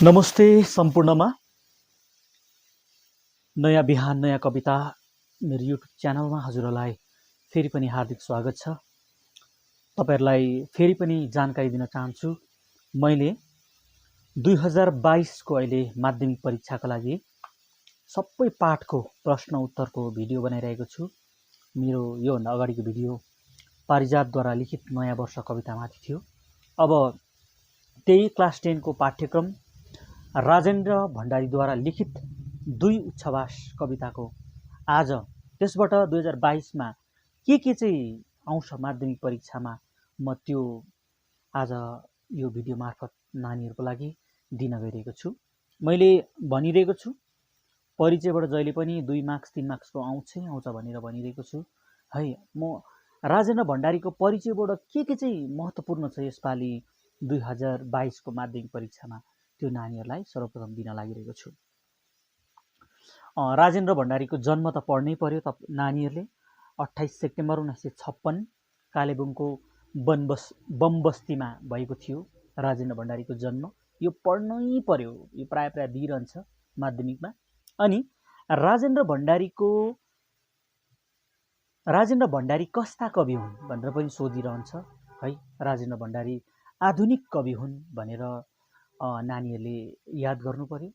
नमस्ते सम्पूर्णमा नयाँ बिहान नयाँ कविता मेरो युट्युब च्यानलमा हजुरहरूलाई फेरि पनि हार्दिक स्वागत छ। तपाईहरुलाई फेरि पनि जानकारी दिन चाहन्छु। मैले 2022 को अहिले माध्यमिक परीक्षाका लागि सबै पाठको प्रश्न उत्तरको भिडियो बनाइरहेको छु। मेरो योभन्दा अगाडिको भिडियो पारिजातद्वारा लिखित नयाँ वर्ष कवितामाथि थियो। अब त्यही क्लास 10 को पाठ्यक्रम राजेन्द्र भण्डारीद्वारा लिखित दुई उच्छ्वास कविताको आज त्यसबाट 2022 मा के चाहिँ आउँछ माध्यमिक परीक्षामा म त्यो आज यो भिडियो मार्फत नानीहरुको लागि दिन गइरहेको छु। मैले भनिरहेको छु परिचयबाट जहिले पनि 2 मार्क्स 3 मार्क्सको आउँछ भनेर भनिरहेको छु है। म राजेन्द्र भण्डारीको परिचयबाट के चाहिँ महत्त्वपूर्ण छ यसपालि 2022 को माध्यमिक परीक्षामा त्यो नानीहरुलाई सर्वप्रथम दिन लागिरहेको छु। राजेन्द्र भण्डारीको जन्म त पढ्नै पर्यो नानीहरुले। 28 सेप्टेम्बर 1956 कालेबुङको बमबस्तीमा भएको थियो राजेन्द्र भण्डारीको जन्म। यो पढ्नै पर्यो, यो प्राय दिइरहन्छ माध्यमिकमा। अनि राजेन्द्र भण्डारी कस्ता कवि हुन् भनेर पनि सोधिरहन्छ है। राजेन्द्र भण्डारी आधुनिक कवि हुन् भनेर नानीहरुले याद गर्नु पर्यो।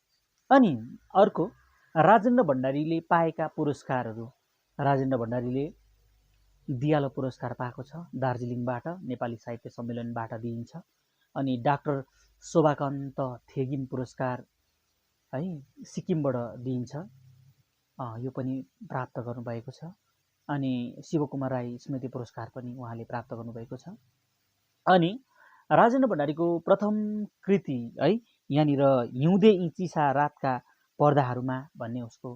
अनि अर्को राजेन्द्र भण्डारीले पाएका पुरस्कारहरू। राजेन्द्र भण्डारीले दियालो पुरस्कार पाएको छ दार्जिलिङबाट, नेपाली साहित्य सम्मेलनबाट दिइन्छ। अनि डाक्टर शोभाकान्त थेगिम पुरस्कार है सिक्किमबाट दिइन्छ, यो पनि प्राप्त गर्नुभएको छ। अनि शिवकुमार राई स्मृति पुरस्कार पनि उहाँले प्राप्त गर्नुभएको छ। अनि राजेन्द्र भण्डारीको प्रथम कृति है यहाँनिर हिउँदे यी चिसा रातका पर्दाहरूमा भन्ने उसको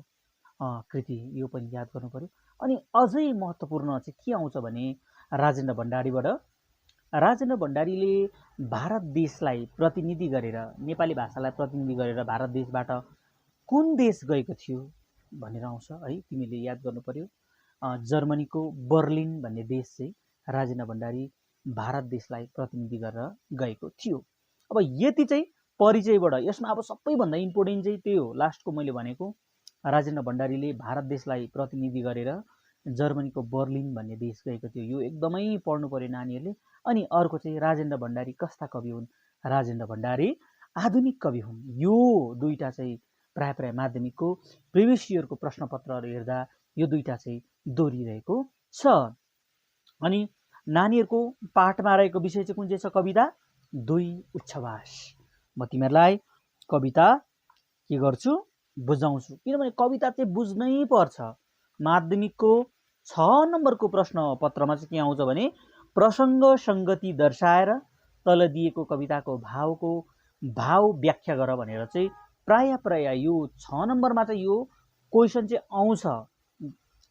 कृति, यो पनि याद गर्नु पर्यो। अनि अझै महत्त्वपूर्ण चाहिँ के आउँछ भने राजेन्द्र भण्डारीबाट राजेन्द्र भण्डारीले भारत देशलाई प्रतिनिधि गरेर, नेपाली भाषालाई प्रतिनिधि गरेर भारत देशबाट कुन देश गएको थियो भनेर आउँछ है। तिमीले याद गर्नु पर्यो। जर्मनीको बर्लिन भन्ने देश चाहिँ राजेन्द्र भण्डारी भारत देशलाई प्रतिनिधि गरेर गएको थियो। अब यति चाहिँ परिचयबाट। यसमा अब सबैभन्दा इम्पोर्टेन्ट चाहिँ त्यही हो, लास्टको मैले भनेको राजेन्द्र भण्डारीले भारत देशलाई प्रतिनिधि गरेर जर्मनीको बर्लिन भन्ने देश गएको थियो। यो एकदमै पढ्नु पर्यो नानीहरुले। अनि अर्को चाहिँ राजेन्द्र भण्डारी कस्ता कवि हुन्? राजेन्द्र भण्डारी आधुनिक कवि हुन्। यो दुईटा चाहिँ प्राय माध्यमिकको प्रिभियस इयरको प्रश्नपत्रहरू हेर्दा यो दुईटा चाहिँ दोहोरिरहेको छ। अनि नानीहरुको पाठमा रहेको विषय चाहिँ कुन चाहिँ छ? कविता दुई उच्छ्वास। म तिमीहरुलाई कविता के गर्छु? बुझाउँछु। किनभने कविता चाहिँ बुझ्नै पर्छ। माध्यमिकको 6 नम्बरको प्रश्न पत्रमा चाहिँ के आउँछ भने प्रसङ्ग संगति दर्शाएर तल दिएको कविताको भाव व्याख्या गर भनेर चाहिँ प्राय यो 6 नम्बरमा चाहिँ यो क्वेशन चाहिँ आउँछ।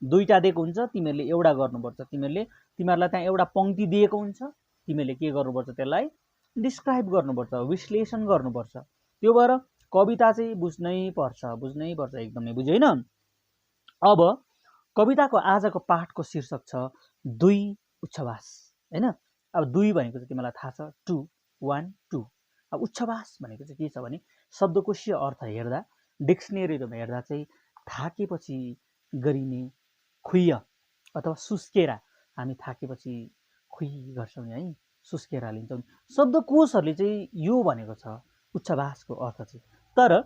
दुईटा दिएको हुन्छ, तिमीहरुले एउटा गर्नुपर्छ। तिमीहरुलाई त्यहाँ एउटा पंक्ति दिएको हुन्छ, तिमीले के गर्नुपर्छ? त्यसलाई डिस्क्राइब गर्नुपर्छ, विश्लेषण गर्नुपर्छ। त्यो भएर कविता चाहिँ बुझ्नै पर्छ एकदमै, बुझ्यो हैन? अब कविताको आजको पाठको शीर्षक छ दुई उच्छ्वास हैन। अब दुई भनेको चाहिँ तिमीलाई थाहा छ 2 1 2। अब उच्छ्वास भनेको चाहिँ के छ भने शब्दकोशीय अर्थ हेर्दा, डिक्सनरीमा हेर्दा चाहिँ थाकेपछि गरिने खुइय अथवा सुस्केरा। हामी थाकेपछि खुइ गर्छौं है, सुस्केरा लिन्छौं। शब्दकोशहरूले चाहिँ यो भनेको छ उच्छ्वासको अर्थ चाहिँ। तर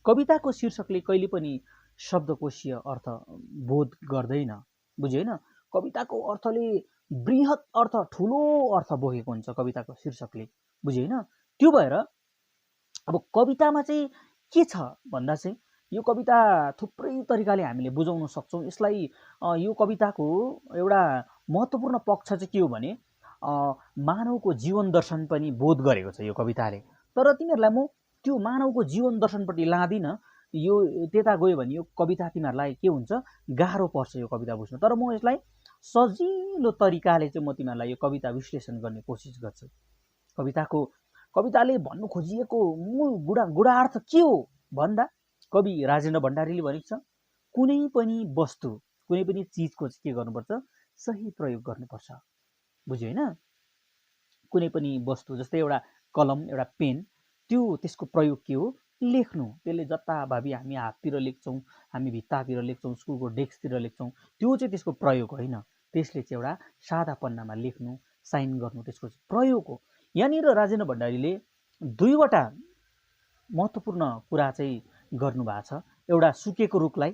कविताको शीर्षकले कहिले पनि शब्दकोशीय अर्थ बोध गर्दैन, बुझ्यो हैन? कविताको अर्थले बृहत अर्थ, ठुलो अर्थ बोकेको हुन्छ कविताको शीर्षकले, बुझ्यो हैन? त्यो भएर अब कवितामा चाहिँ के छ भन्दा चाहिँ यो कविता थुप्रै तरिकाले हामीले बुझाउन सक्छौं। यसलाई यो कविताको एउटा महत्त्वपूर्ण पक्ष चाहिँ के हो भने मानवको जीवन दर्शन पनि बोध गरेको छ यो कविताले। तर तिमीहरुलाई म त्यो मानवको जीवन दर्शनपट्टि लादिन। यो त्यता गयो भने यो कविता तिमीहरुलाई के हुन्छ? गाह्रो पर्छ यो कविता बुझ्न। तर म यसलाई सजिलो तरिकाले चाहिँ म तिमीहरुलाई यो कविता विश्लेषण गर्ने कोसिस गर्छु। कविताले भन्नु खोजिएको मूल गुणार्थ के हो भन्दा कवि राजेन्द्र भण्डारीले भनेको छ कुनै पनि वस्तु, कुनै पनि चीजको के गर्नुपर्छ? सही प्रयोग गर्नुपर्छ, बुझ्यो हैन? कुनै पनि वस्तु जस्तै एउटा कलम, एउटा पेन, त्यो त्यसको प्रयोग के हो? लेख्नु। त्यसले जताभावी हामी हाततिर लेख्छौँ, हामी भित्तातिर लेख्छौँ, स्कुलको डेस्कतिर लेख्छौँ, त्यो चाहिँ त्यसको प्रयोग होइन। त्यसले चाहिँ एउटा सादा पन्नामा लेख्नु, साइन गर्नु त्यसको प्रयोग हो। यहाँनिर राजेन्द्र भण्डारीले दुईवटा महत्त्वपूर्ण कुरा चाहिँ गर्नुभएको छ। एउटा सुकेको रुखलाई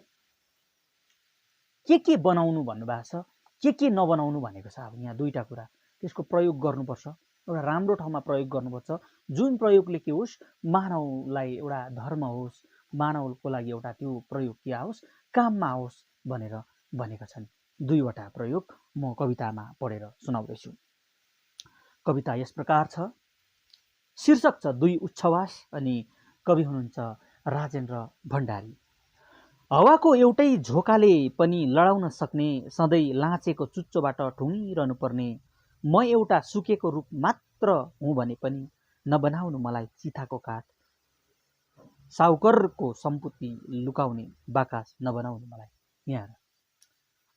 के बनाउनु भन्नुभएको छ, के नबनाउनु भनेको छ। अब यहाँ दुईवटा कुरा, त्यसको प्रयोग गर्नुपर्छ, एउटा राम्रो ठाउँमा प्रयोग गर्नुपर्छ, जुन प्रयोगले के होस्, मानवलाई एउटा धर्म होस्, मानवको लागि एउटा त्यो प्रयोग के आओस्, काममा आओस् भनेर भनेका छन्। दुईवटा प्रयोग म कवितामा पढेर सुनाउँदैछु। कविता यस प्रकार छ। शीर्षक छ दुई उच्छ्वास अनि कवि हुनुहुन्छ राजेन्द्र भण्डारी। हावाको एउटै झोकाले पनि लडाउन सक्ने, सधैँ लाँचेको चुच्चोबाट ठुङ्गिरहनु पर्ने म एउटा सुकेको रुख मात्र हुँ भने पनि नबनाउनु मलाई चिताको काठ, साउकरको सम्पत्ति लुकाउने बाकास नबनाउनु मलाई। यहाँ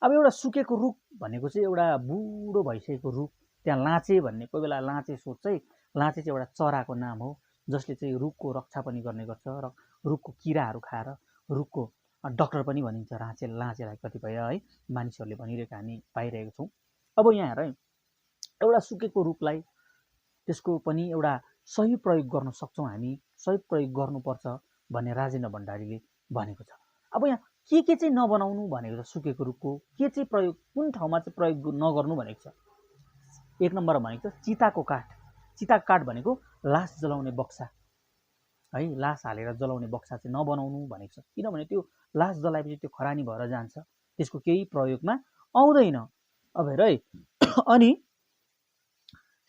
अब एउटा सुकेको रुख भनेको चाहिँ एउटा बुढो भइसकेको रुख। त्यहाँ लाँचे भन्ने, कोही बेला लाँचे सोध्छ है, लाँचे चाहिँ एउटा चराको नाम हो जसले चाहिँ रुखको रक्षा पनि गर्ने गर्छ र रुखको किराहरू खाएर रुखको डक्टर पनि भनिन्छ लाँचेलाई कतिपय है मानिसहरूले भनिरहेको हामी पाइरहेको छौँ। अब यहाँ हेर है, एउटा सुकेको रुखलाई त्यसको पनि एउटा सही प्रयोग गर्न सक्छौँ हामी, सही प्रयोग गर्नुपर्छ भन्ने राजेन्द्र भण्डारीले भनेको छ। अब यहाँ के चाहिँ नबनाउनु भनेको छ सुकेको रुखको, के चाहिँ प्रयोग, कुन ठाउँमा चाहिँ प्रयोग नगर्नु भनेको छ। एक नम्बरमा भनेको छ चिताको काठ। चिताको काठ भनेको लास जलाउने बक्सा है, लास हालेर जलाउने बक्सा चाहिँ नबनाउनु भनेको छ। किनभने त्यो लास जलाएपछि त्यो खरानी भएर जान्छ, त्यसको केही प्रयोगमा आउँदैन। अब हेर है, अनि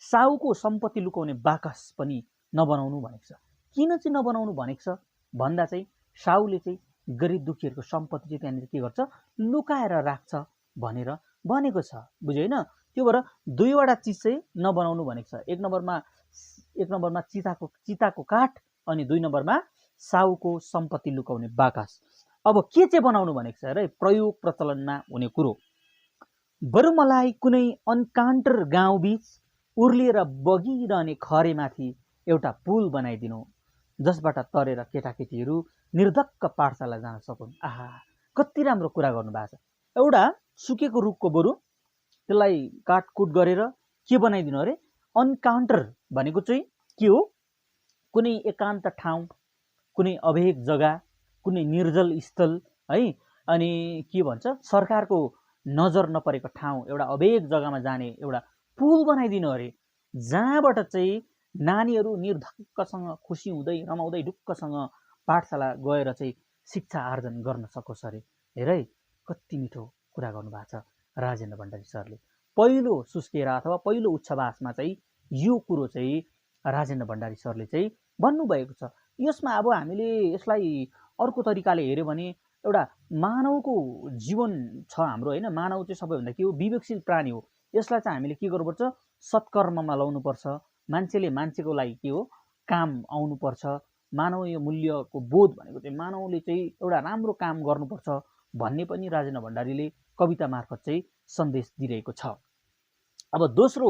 साउको सम्पत्ति लुकाउने बाकस पनि नबनाउनु भनेको छ। किन चाहिँ नबनाउनु भनेको छ भन्दा चाहिँ साउले चाहिँ गरिब दुखीहरूको सम्पत्ति चाहिँ त्यहाँनिर के गर्छ, लुकाएर राख्छ भनेर भनेको छ। बुझ्यो होइन? त्यो भएर दुईवटा चिज चाहिँ नबनाउनु भनेको छ। एक नम्बरमा चिताको काठ अनि दुई नम्बरमा साउको सम्पत्ति लुकाउने बाकस। अब के चाहिँ बनाउनु भनेको छ र प्रयोग प्रचलनमा हुने कुरो। बरु मलाई कुनै अनकान्टर गाउँ बीच उर्लिएर बगिरहने खरेमाथि एउटा पुल बनाइदिनु, जसबाट तरेर केटाकेटीहरू निर्धक्क पाठशाला जान सकुन्। आहा, कति राम्रो कुरा गर्नुभएको छ। एउटा सुकेको रुखको बरु त्यसलाई काटकुट गरेर के बनाइदिनु अरे, अनकाउन्टर भनेको चाहिँ के हो, कुनै एकान्त ठाउँ, कुनै अभेग जग्गा, कुनै निर्जल स्थल है, अनि के भन्छ सरकारको नजर नपरेको ठाउँ, एउटा अभेग जग्गामा जाने एउटा पुल बनाइदिनु अरे, जहाँबाट चाहिँ नानीहरू निर्धक्कसँग खुसी हुँदै रमाउँदै ढुक्कसँग पाठशाला गएर चाहिँ शिक्षा आर्जन गर्न सकोस् अरे। हेर है, कति मिठो कुरा गर्नुभएको छ राजेन्द्र भण्डारी सरले। पहिलो सुस्केर अथवा पहिलो उच्छ्वासमा चाहिँ यो कुरो चाहिँ राजेन्द्र भण्डारी सरले चाहिँ भन्नुभएको छ। यसमा अब हामीले यसलाई अर्को तरिकाले हेऱ्यो भने एउटा मानवको जीवन छ हाम्रो होइन, मानव चाहिँ सबैभन्दा के हो, विवेकशील प्राणी हो। यसलाई चाहिँ हामीले के गर्नुपर्छ, सत्कर्ममा लाउनुपर्छ। मान्छेले मान्छेको लागि के हो, काम आउनुपर्छ। मानवीय मूल्यको बोध भनेको चाहिँ मानवले चाहिँ एउटा राम्रो काम गर्नुपर्छ भन्ने पनि राजेन्द्र भण्डारीले कविता मार्फत चाहिँ सन्देश दिइरहेको छ। अब दोस्रो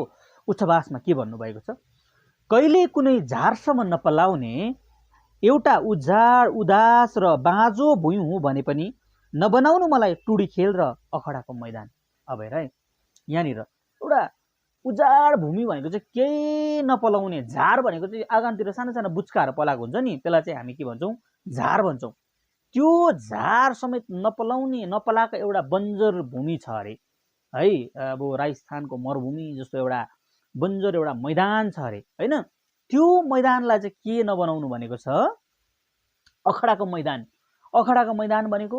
उच्छ्वासमा के भन्नुभएको छ, कहिले कुनै झारसम्म नपलाउने एउटा उजाड उदास र बाँझो भुइँ हुँ भने पनि नबनाउनु मलाई टुडी खेल र अखडाको मैदान। अब हेर है, यहाँनिर एउटा उजाड भूमि भनेको चाहिँ केही नपलाउने, झार भनेको चाहिँ आँगनतिर सानो सानो बुच्काहरू पलाएको हुन्छ नि, त्यसलाई चाहिँ हामी के भन्छौँ, झार भन्छौँ। त्यो झार समेत नपलाएको एउटा बन्जर भूमि छ अरे है। अब राजस्थानको मरुभूमि जस्तो एउटा बन्जर एउटा मैदान छ अरे होइन। त्यो मैदानलाई चाहिँ के नबनाउनु भनेको छ, अखडाको मैदान। अखडाको मैदान भनेको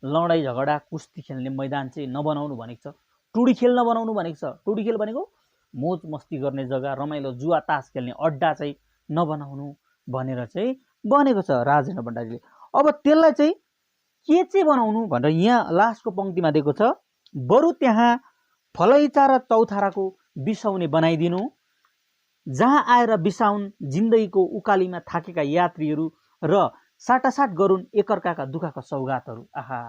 लडाइँ झगडा कुस्ती खेल्ने मैदान चाहिँ नबनाउनु भनेको छ। टुडी खेल नबनाउनु भनेको छ। टुडी खेल भनेको मोज मस्ती गर्ने जग्गा, रमाइलो जुवा तास खेल्ने अड्डा चाहिँ नबनाउनु भनेर चाहिँ भनेको छ राजेन्द्र भण्डारीले। अब त्यसलाई चाहिँ के चाहिँ बनाउनु भनेर यहाँ लास्टको पङ्क्तिमा दिएको छ, बरु त्यहाँ फलैचा र चौथाराको बिसाउने बनाइदिनु, जहाँ आएर बिसाउन् जिन्दगीको उकालीमा थाकेका यात्रीहरू र साटासाट गरून् एकअर्काका दुःखका सौगातहरू। आहा,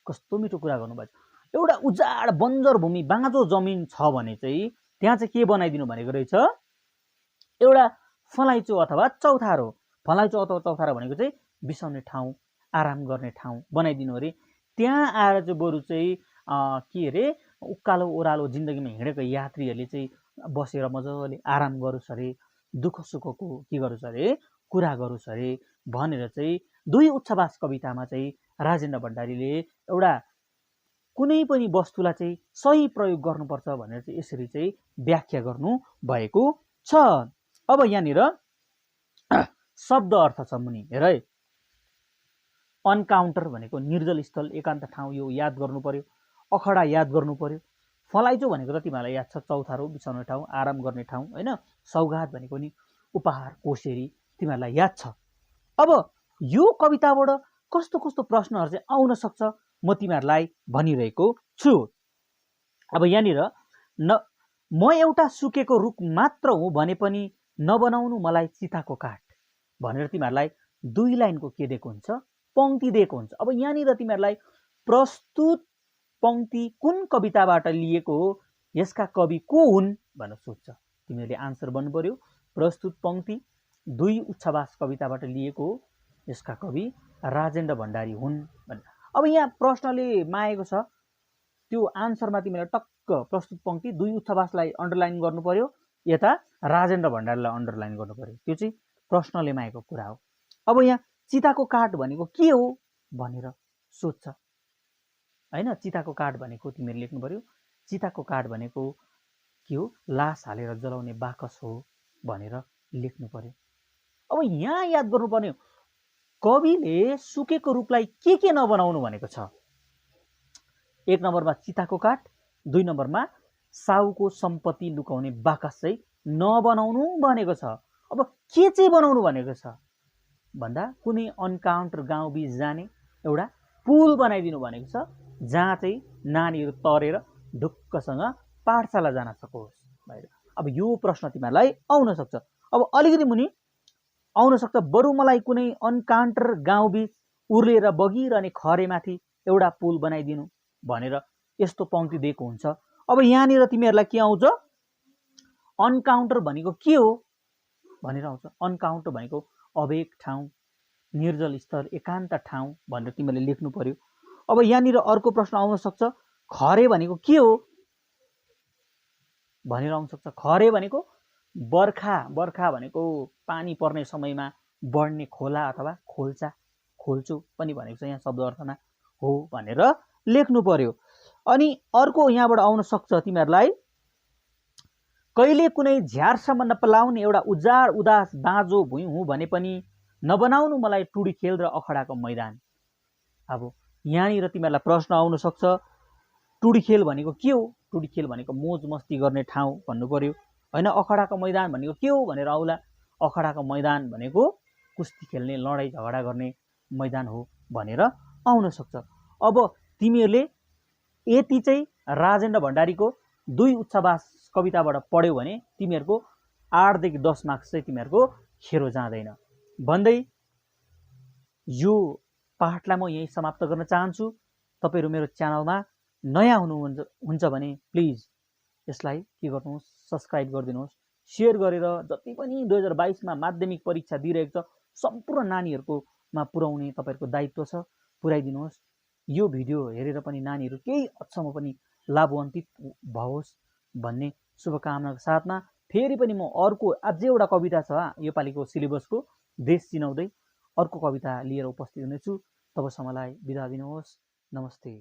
कस्तो मिठो कुरा गर्नुभएको छ। एउटा उजाड बन्जर भूमि बाँझो जमिन छ भने चाहिँ त्यहाँ चाहिँ के बनाइदिनु भनेको रहेछ, एउटा फलैचो अथवा चौथारो। फलाइचो अथवा चौतारा भनेको चाहिँ बिसाउने ठाउँ, आराम गर्ने ठाउँ बनाइदिनु अरे। त्यहाँ आएर चाहिँ बरु चाहिँ के अरे उकालो ओह्रालो जिन्दगीमा हिँडेको यात्रीहरूले चाहिँ बसेर मजाले आराम गरोस् अरे, दुःख सुखको के गरोस् अरे, कुरा गरोस् अरे भनेर चाहिँ दुई उच्छावास कवितामा चाहिँ राजेन्द्र भण्डारीले एउटा कुनै पनि वस्तुलाई चाहिँ सही प्रयोग गर्नुपर्छ भनेर चाहिँ यसरी चाहिँ व्याख्या गर्नु भएको छ। अब यहाँनिर शब्द अर्थ छ मुनि हेर है। अनकाउन्टर भनेको निर्जल स्थल, एकान्त ठाउँ, यो याद गर्नु पर्यो। अखडा याद गर्नु पर्यो। फलाइचो भनेको त तिमीहरूलाई याद छ, चौतारो बिसाउने ठाउँ, आराम गर्ने ठाउँ होइन। सौगात भनेको नि उपहार, कोसेरी तिमीहरूलाई याद छ। अब यो कविताबाट कस्तो कस्तो प्रश्नहरू चाहिँ आउन सक्छ म तिमीहरूलाई भनिरहेको छु। अब यहाँनिर म एउटा सुकेको रुख मात्र हुँ भने पनि नबनाउनु मलाई चिताको काठ भनेर तिमीहरूलाई 2 लाइनको के दिएको हुन्छ, पंक्ति दिएको हुन्छ। अब यहाँनिर तिमीहरूलाई प्रस्तुत पंक्ति कुन कविताबाट लिएको हो, यसका कवि को हुन् भनेर सोध्छ। तिमीहरूले आन्सर भन्नु पर्यो। प्रस्तुत पंक्ति 2 उच्छावास कविताबाट लिएको हो, यसका कवि राजेन्द्र भण्डारी हुन् भनेर। अब यहाँ प्रश्नले मागेको छ त्यो आन्सरमा तिमीले टक्क प्रस्तुत पंक्ति 2 उच्छावासलाई अन्डरलाइन गर्नु पर्यो, यता राजेन्द्र भण्डारीलाई अन्डरलाइन गर्नु पर्यो। त्यो चाहिँ प्रश्नले मागेको कुरा हो। अब यहाँ चिताको काठ भनेको के हो भनेर सोध्छ हैन। चिताको काठ भनेको तिमीले लेख्नु पर्यो, चिताको काठ भनेको के हो, लास हालेर जलाउने बाकस हो भनेर लेख्नु पर्यो। अब यहाँ याद गर्नुपर्ने कविले सुकेको रुखलाई के नबनाउनु भनेको छ। 1 नम्बरमा चिताको काठ, 2 नम्बरमा साउको सम्पत्ति लुकाउने बाकस चाहिँ नबनाउनु भनेको छ। अब के चाहिँ बनाउनु भनेको छ भन्दा कुनै अनकाउन्टर गाउँ बीच जाने एउटा पुल बनाइदिनु भनेको छ, जहाँ चाहिँ नानीहरू तरेर ढुक्कसँग पाठशाला जान सकोस् बाहिर। अब यो प्रश्न तिमीहरूलाई आउन सक्छ। अब अलिकति मुनि आउन सक्छ बरु मलाई कुनै अनकाउन्टर गाउँ बीच उर्लिएर बगिरहने खरेमाथि एउटा पुल बनाइदिनु भनेर यस्तो पंक्ति दिएको हुन्छ। अब यहाँनिर तिमीहरूलाई के आउँछ, अनकाउन्टर भनेको के हो भनेर आउँछ। अनकाउन्टर भनेको अभेक ठाउँ, निर्जल स्थल, एकान्त ठाउँ भनेर तिमीले लेख्नु पर्यो। अब यहाँनिर अर्को प्रश्न आउन सक्छ, खरे भनेको के हो भनेर आउन सक्छ। खरे भनेको बर्खा भनेको पानी पर्ने समयमा बढ्ने खोला अथवा खोल्चा, खोल्चो पनि भनेको छ यहाँ शब्द अर्थमा हो भनेर लेख्नु पर्यो। अनि अर्को यहाँबाट आउन सक्छ तिमीहरूलाई, कहिले कुनै झ्यारसम्म नपलाउने एउटा उजाड उदास बाँझो भुइँ हुँ भने पनि नबनाउनु मलाई टुडी खेल र अखडाको मैदान। अब यहाँनिर तिमीहरूलाई प्रश्न आउन सक्छ टुडी खेल भनेको के हो। टुडी खेल भनेको मोज मस्ती गर्ने ठाउँ भन्नु पर्यो हैन। अखडाको मैदान भनेको के हो भनेर आउला। अखडाको मैदान भनेको कुस्ती खेल्ने, लडाइँ झगडा गर्ने मैदान हो भनेर आउन सक्छ। अब तिमीहरूले यति चाहिँ राजेन्द्र भण्डारीको 2 उच्छावास कविताबाट पढ्यौ भने तिमीहरूको 8 देखि 10 मार्क्स चाहिँ तिमीहरूको खेरो जाँदैन भन्दै यो पाठलाई म यही समाप्त गर्न चाहन्छु। तपाईहरु मेरो च्यानलमा नयाँ हुनुहुन्छ भने प्लिज यसलाई के गर्नुहोस्, सब्स्क्राइब गरिदिनुहोस्, शेयर गरेर जति पनि 2022 मा माध्यमिक परीक्षा दिइरहेको छ सम्पूर्ण नानीहरुकोमा पुर्याउने तपाईहरुको दायित्व छ, पुर्याइदिनुहोस्। यो भिडियो हेरेर पनि नानीहरु केही हदसम्म पनि लाभान्वित भओस् भन्ने शुभकामनाको साथमा फेरि पनि म अर्को अझै एउटा कविता छ योपालिको सिलेबसको देश चिनाउँदै अर्को कविता लिएर उपस्थित हुनेछु। तबसम्मलाई बिदा दिनुहोस्। नमस्ते।